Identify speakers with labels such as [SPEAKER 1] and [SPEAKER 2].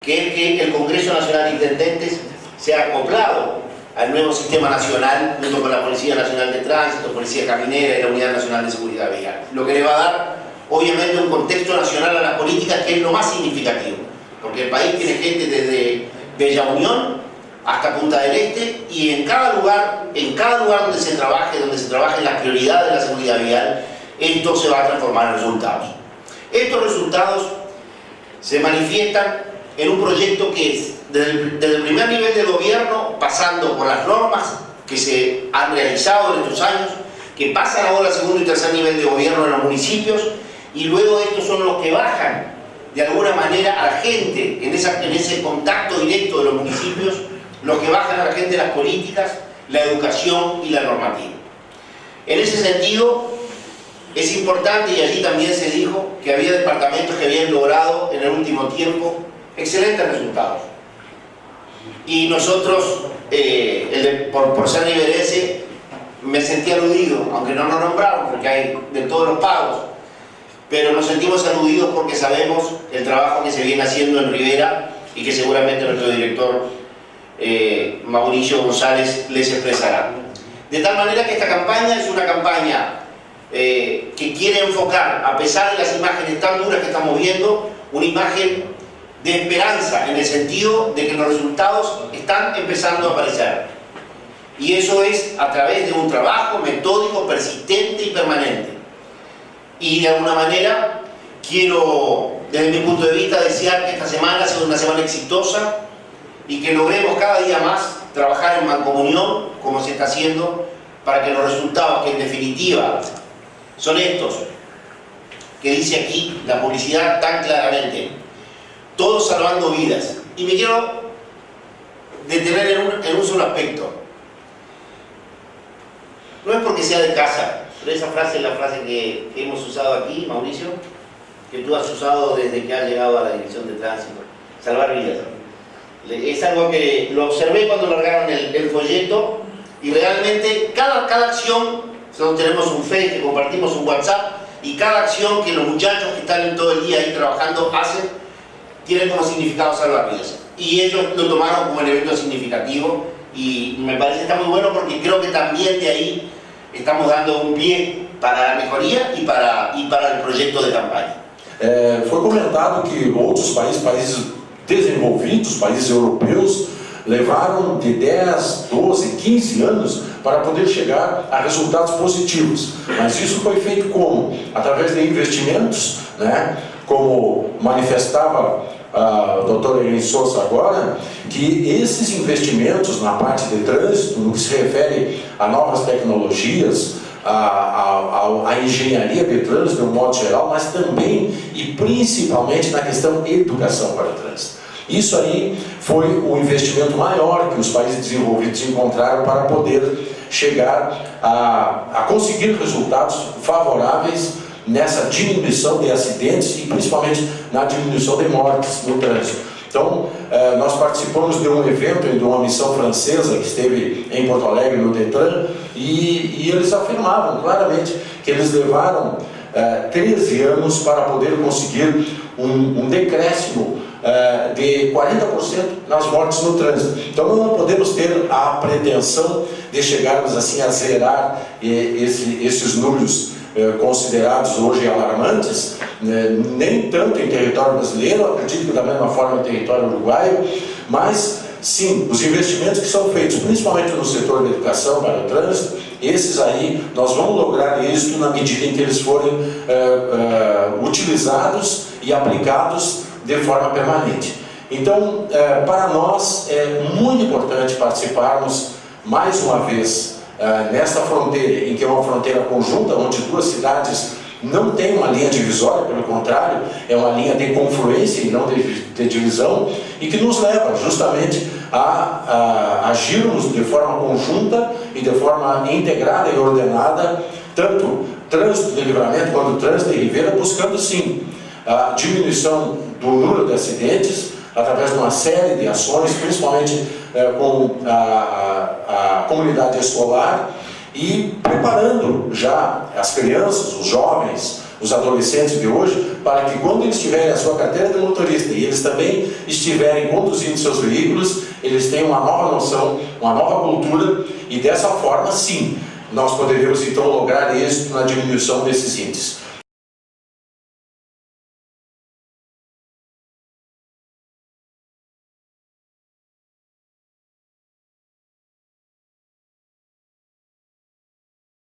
[SPEAKER 1] que es que el Congreso Nacional de Intendentes sea acoplado al nuevo sistema nacional, junto con la Policía Nacional de Tránsito, Policía Caminera y la Unidad Nacional de Seguridad Vial. Lo que le va a dar, obviamente, un contexto nacional a las políticas que es lo más significativo, porque el país tiene gente desde Bella Unión hasta Punta del Este, y en cada lugar donde se trabaje en las prioridades de la seguridad vial, esto se va a transformar en resultados. Estos resultados se manifiestan en un proyecto que es desde el primer nivel de gobierno, pasando por las normas que se han realizado en estos años, que pasan ahora al segundo y tercer nivel de gobierno en los municipios, y luego estos son los que bajan de alguna manera a la gente, en ese contacto directo de los municipios, los que bajan a la gente las políticas, la educación y la normativa. En ese sentido, es importante, y allí también se dijo, que había departamentos que habían logrado en el último tiempo excelentes resultados. Y nosotros, por ser riverense, me sentí aludido, aunque no nos nombraron, porque hay de todos los pagos, pero nos sentimos aludidos porque sabemos el trabajo que se viene haciendo en Rivera y que seguramente nuestro director Mauricio González les expresará. De tal manera que esta campaña es una campaña que quiere enfocar, a pesar de las imágenes tan duras que estamos viendo, una imagen de esperanza, en el sentido de que los resultados están empezando a aparecer. Y eso es a través de un trabajo metódico, persistente y permanente. Y de alguna manera quiero, desde mi punto de vista, desear que esta semana sea una semana exitosa y que logremos cada día más trabajar en mancomunión, como se está haciendo, para que los resultados, que en definitiva son estos, que dice aquí la publicidad tan claramente, todos salvando vidas. Y me quiero detener en un solo aspecto. No es porque sea de casa, pero esa frase es la frase que hemos usado aquí, Mauricio, que tú has usado desde que has llegado a la Dirección de Tránsito, salvar vidas. Es algo que lo observé cuando largaron el folleto, y realmente cada acción, nosotros tenemos un Face, que compartimos un WhatsApp, y cada acción que los muchachos que están todo el día ahí trabajando hacen, tiene como significado salvar vidas. Y ellos lo tomaron como un evento significativo, y me parece que está muy bueno, porque creo que también de ahí estamos dando un pie para la mejoría y para el proyecto de campaña.
[SPEAKER 2] Foi comentado que outros países desenvolvidos, países europeus, levaram de 10, 12, 15 anos para poder chegar a resultados positivos. Mas isso foi feito como? Através de investimentos, né? Como manifestava a doutora Irene Souza agora, que esses investimentos na parte de trânsito, no que se refere a novas tecnologias, a engenharia de trânsito de um modo geral, mas também e principalmente na questão de educação para o trânsito. Isso aí foi o investimento maior que os países desenvolvidos encontraram para poder chegar a conseguir resultados favoráveis nessa diminuição de acidentes e principalmente na diminuição de mortes no trânsito. Então, nós participamos de um evento, de uma missão francesa que esteve em Porto Alegre, no Detran, e eles afirmavam claramente que eles levaram 13 anos para poder conseguir um decréscimo de 40% nas mortes no trânsito. Então não podemos ter a pretensão de chegarmos assim a zerar esses números considerados hoje alarmantes, nem tanto em território brasileiro, acredito que da mesma forma em território uruguaio, mas sim, os investimentos que são feitos, principalmente no setor da educação para o trânsito, esses aí nós vamos lograr isso na medida em que eles forem utilizados e aplicados de forma permanente. Então, para nós é muito importante participarmos mais uma vez nesta fronteira, em que é uma fronteira conjunta, onde duas cidades não têm uma linha divisória, pelo contrário, é uma linha de confluência e não de divisão, e que nos leva justamente a agirmos de forma conjunta e de forma integrada e ordenada, tanto trânsito de Livramento quanto trânsito de Rivera, buscando sim a diminuição do número de acidentes através de uma série de ações, principalmente com a comunidade escolar, e preparando já as crianças, os jovens, os adolescentes de hoje, para que quando eles tiverem a sua carteira de motorista e eles também estiverem conduzindo seus veículos, eles tenham uma nova noção, uma nova cultura, e dessa forma sim, nós poderemos então lograr êxito na diminuição desses índices.